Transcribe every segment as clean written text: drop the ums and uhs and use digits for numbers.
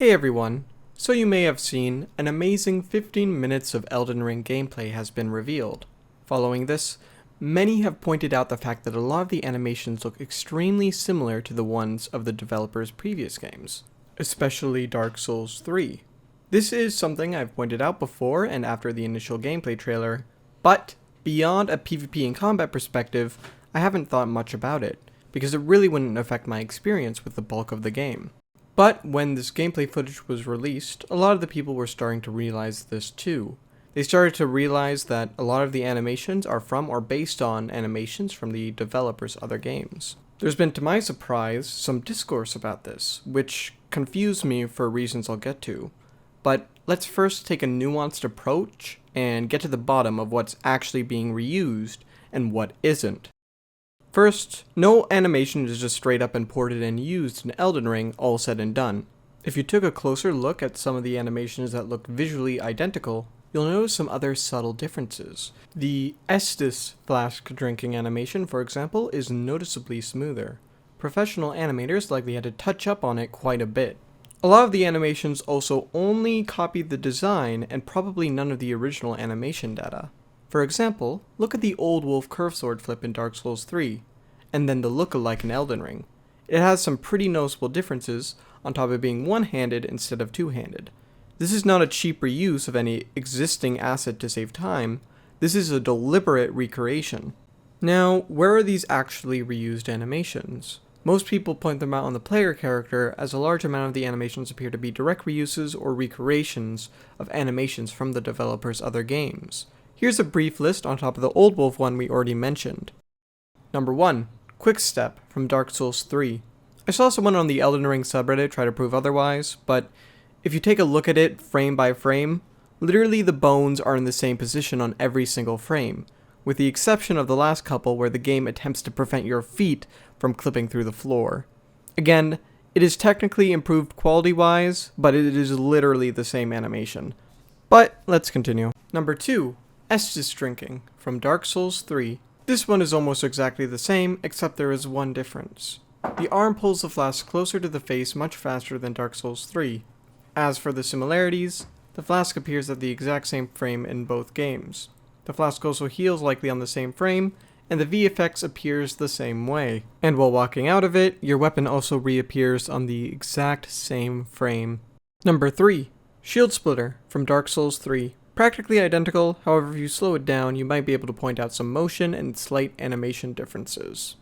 Hey everyone! So you may have seen, an amazing 15 minutes of Elden Ring gameplay has been revealed. Following this, many have pointed out the fact that a lot of the animations look extremely similar to the ones of the developer's previous games, especially Dark Souls 3. This is something I've pointed out before and after the initial gameplay trailer, but beyond a PvP and combat perspective, I haven't thought much about it, because it really wouldn't affect my experience with the bulk of the game. But when this gameplay footage was released, a lot of the people were starting to realize this too. They started to realize that a lot of the animations are from or based on animations from the developer's other games. There's been, to my surprise, some discourse about this, which confused me for reasons I'll get to. But let's first take a nuanced approach and get to the bottom of what's actually being reused and what isn't. First, no animation is just straight up imported and used in Elden Ring, all said and done. If you took a closer look at some of the animations that look visually identical, you'll notice some other subtle differences. The Estus flask drinking animation, for example, is noticeably smoother. Professional animators likely had to touch up on it quite a bit. A lot of the animations also only copied the design and probably none of the original animation data. For example, look at the old wolf curve sword flip in Dark Souls 3, and then the look-alike in Elden Ring. It has some pretty noticeable differences, on top of being one-handed instead of two-handed. This is not a cheap reuse of any existing asset to save time, this is a deliberate recreation. Now, where are these actually reused animations? Most people point them out on the player character, as a large amount of the animations appear to be direct reuses or recreations of animations from the developer's other games. Here's a brief list on top of the Old Wolf one we already mentioned. Number 1. Quick Step from Dark Souls 3. I saw someone on the Elden Ring subreddit try to prove otherwise, but if you take a look at it frame by frame, literally the bones are in the same position on every single frame, with the exception of the last couple where the game attempts to prevent your feet from clipping through the floor. Again, it is technically improved quality-wise, but it is literally the same animation. But let's continue. Number 2. Estus drinking from Dark Souls 3. This one is almost exactly the same, except there is one difference. The arm pulls the flask closer to the face much faster than Dark Souls 3. As for the similarities, the flask appears at the exact same frame in both games. The flask also heals likely on the same frame, and the VFX appears the same way. And while walking out of it, your weapon also reappears on the exact same frame. Number 3. Shield Splitter from Dark Souls 3. Practically identical, however if you slow it down, you might be able to point out some motion and slight animation differences.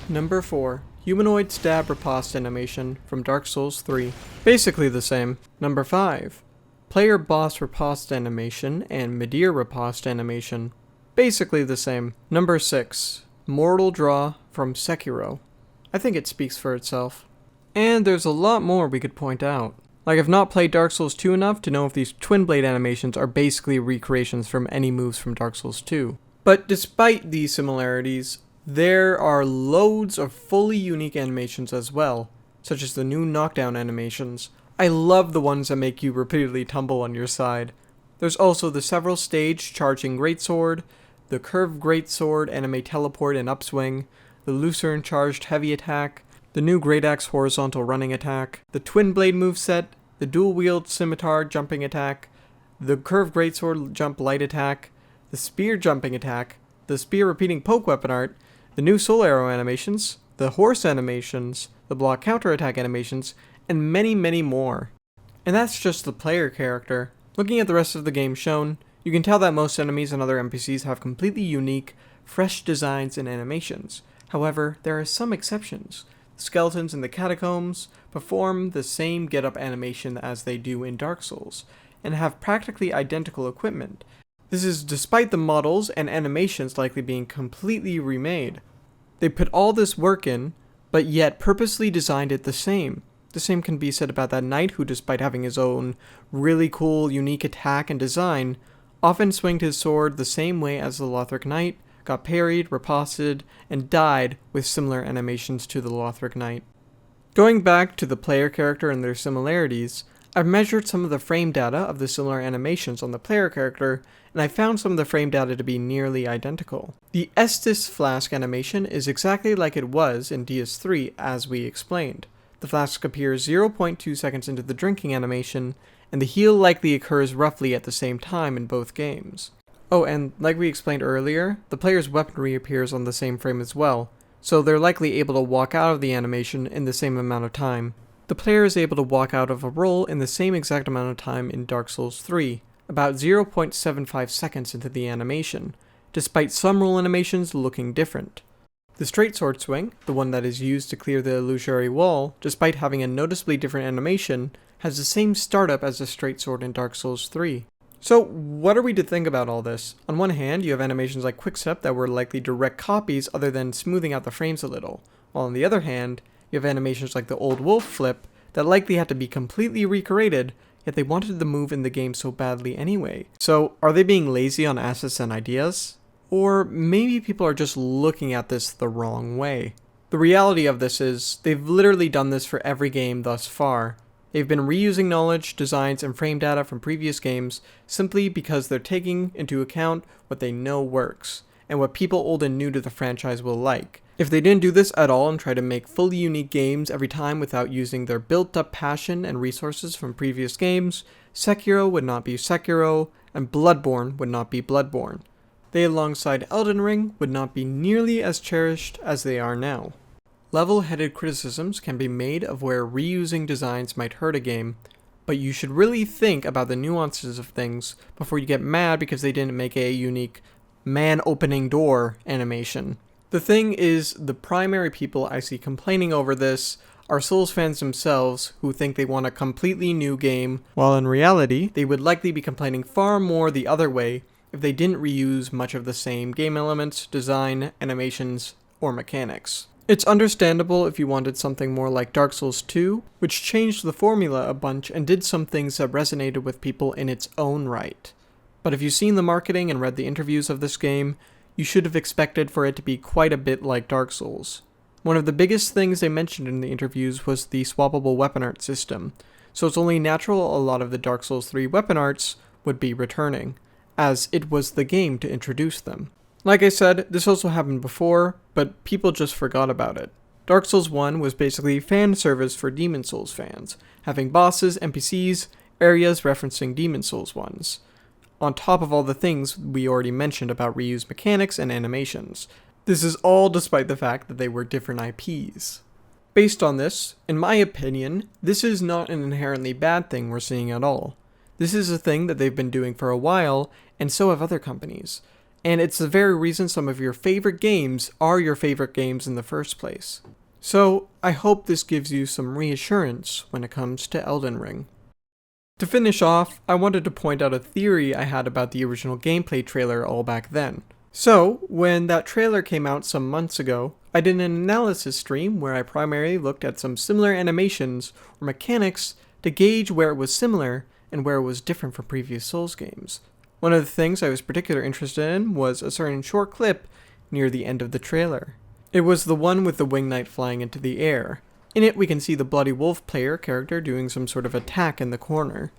Number 4. Humanoid Stab Riposte animation from Dark Souls 3. Basically the same. Number 5. Player Boss Riposte animation and Midir Riposte animation. Basically the same. Number 6. Mortal Draw from Sekiro. I think it speaks for itself. And there's a lot more we could point out. Like, I've not played Dark Souls 2 enough to know if these Twin Blade animations are basically recreations from any moves from Dark Souls 2. But despite these similarities, there are loads of fully unique animations as well, such as the new knockdown animations. I love the ones that make you repeatedly tumble on your side. There's also the several stage charging greatsword, the curved greatsword anime teleport and upswing, the Lucerne charged heavy attack, the new Great Axe horizontal running attack, the Twin Blade moveset, the dual wield scimitar jumping attack, the curved greatsword jump light attack, the spear jumping attack, the spear repeating poke weapon art, the new soul arrow animations, the horse animations, the block counter attack animations, and many, many more. And that's just the player character. Looking at the rest of the game shown, you can tell that most enemies and other NPCs have completely unique, fresh designs and animations. However, there are some exceptions. Skeletons in the catacombs perform the same get-up animation as they do in Dark Souls, and have practically identical equipment. This is despite the models and animations likely being completely remade. They put all this work in, but yet purposely designed it the same. The same can be said about that knight who, despite having his own really cool, unique attack and design, often swinged his sword the same way as the Lothric Knight, got parried, riposted, and died with similar animations to the Lothric Knight. Going back to the player character and their similarities, I've measured some of the frame data of the similar animations on the player character, and I found some of the frame data to be nearly identical. The Estus flask animation is exactly like it was in DS3 as we explained. The flask appears 0.2 seconds into the drinking animation, and the heal likely occurs roughly at the same time in both games. Oh, and like we explained earlier, the player's weaponry appears on the same frame as well, so they're likely able to walk out of the animation in the same amount of time. The player is able to walk out of a roll in the same exact amount of time in Dark Souls 3, about 0.75 seconds into the animation, despite some roll animations looking different. The straight sword swing, the one that is used to clear the illusory wall, despite having a noticeably different animation, has the same startup as the straight sword in Dark Souls 3. So, what are we to think about all this? On one hand, you have animations like Quickstep that were likely direct copies other than smoothing out the frames a little, while on the other hand, you have animations like the old wolf flip that likely had to be completely recreated, yet they wanted the move in the game so badly anyway. So, are they being lazy on assets and ideas? Or maybe people are just looking at this the wrong way. The reality of this is, they've literally done this for every game thus far. They've been reusing knowledge, designs, and frame data from previous games simply because they're taking into account what they know works, and what people old and new to the franchise will like. If they didn't do this at all and try to make fully unique games every time without using their built-up passion and resources from previous games, Sekiro would not be Sekiro, and Bloodborne would not be Bloodborne. They, alongside Elden Ring, would not be nearly as cherished as they are now. Level-headed criticisms can be made of where reusing designs might hurt a game, but you should really think about the nuances of things before you get mad because they didn't make a unique man-opening door animation. The thing is, the primary people I see complaining over this are Souls fans themselves who think they want a completely new game, while in reality, they would likely be complaining far more the other way if they didn't reuse much of the same game elements, design, animations, or mechanics. It's understandable if you wanted something more like Dark Souls 2, which changed the formula a bunch and did some things that resonated with people in its own right. But if you've seen the marketing and read the interviews of this game, you should have expected for it to be quite a bit like Dark Souls. One of the biggest things they mentioned in the interviews was the swappable weapon art system, so it's only natural a lot of the Dark Souls 3 weapon arts would be returning, as it was the game to introduce them. Like I said, this also happened before, but people just forgot about it. Dark Souls 1 was basically fan service for Demon Souls fans, having bosses, NPCs, areas referencing Demon Souls ones, on top of all the things we already mentioned about reused mechanics and animations. This is all despite the fact that they were different IPs. Based on this, in my opinion, this is not an inherently bad thing we're seeing at all. This is a thing that they've been doing for a while, and so have other companies. And it's the very reason some of your favorite games are your favorite games in the first place. So, I hope this gives you some reassurance when it comes to Elden Ring. To finish off, I wanted to point out a theory I had about the original gameplay trailer all back then. So, when that trailer came out some months ago, I did an analysis stream where I primarily looked at some similar animations or mechanics to gauge where it was similar and where it was different from previous Souls games. One of the things I was particularly interested in was a certain short clip near the end of the trailer. It was the one with the wing knight flying into the air. In it, we can see the Bloody Wolf player character doing some sort of attack in the corner.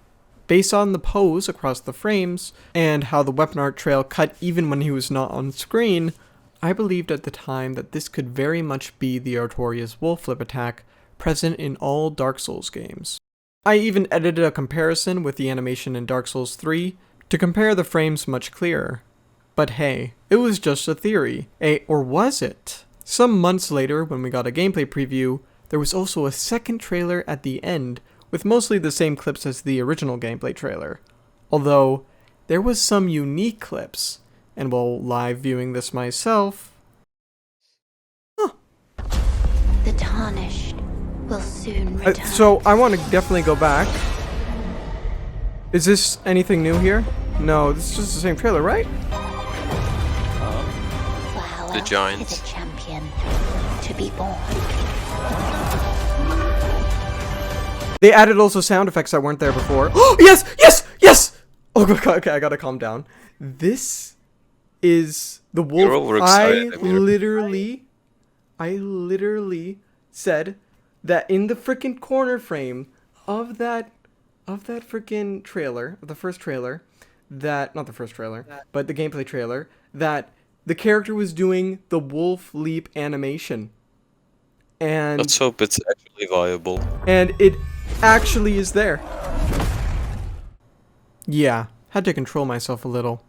Based on the pose across the frames, and how the weapon art trail cut even when he was not on screen, I believed at the time that this could very much be the Artorias wolf flip attack present in all Dark Souls games. I even edited a comparison with the animation in Dark Souls 3, to compare the frames much clearer. But hey, it was just a theory. Or was it? Some months later, when we got a gameplay preview, there was also a second trailer at the end, with mostly the same clips as the original gameplay trailer. Although, there was some unique clips, and while live viewing this myself... The tarnished will soon return. So, I want to definitely go back. Is this anything new here? No, this is just the same trailer, right? For The Giants. is a champion to be born. They added also sound effects that weren't there before. Oh, yes! Yes! Yes! Oh, okay, I gotta calm down. This is the wolf. You're overexcited, I literally said that in the freaking corner frame of that freaking trailer, of the first trailer, not the first trailer, but the gameplay trailer, that the character was doing the wolf leap animation. And Let's hope it's actually viable. and it actually is there. Yeah, had to control myself a little.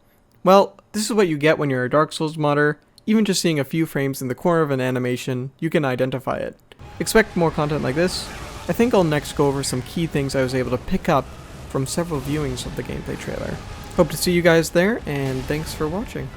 Well, this is what you get when you're a Dark Souls modder. Even just seeing a few frames in the corner of an animation, you can identify it. Expect more content like this. I think I'll next go over some key things I was able to pick up from several viewings of the gameplay trailer. Hope to see you guys there, and thanks for watching.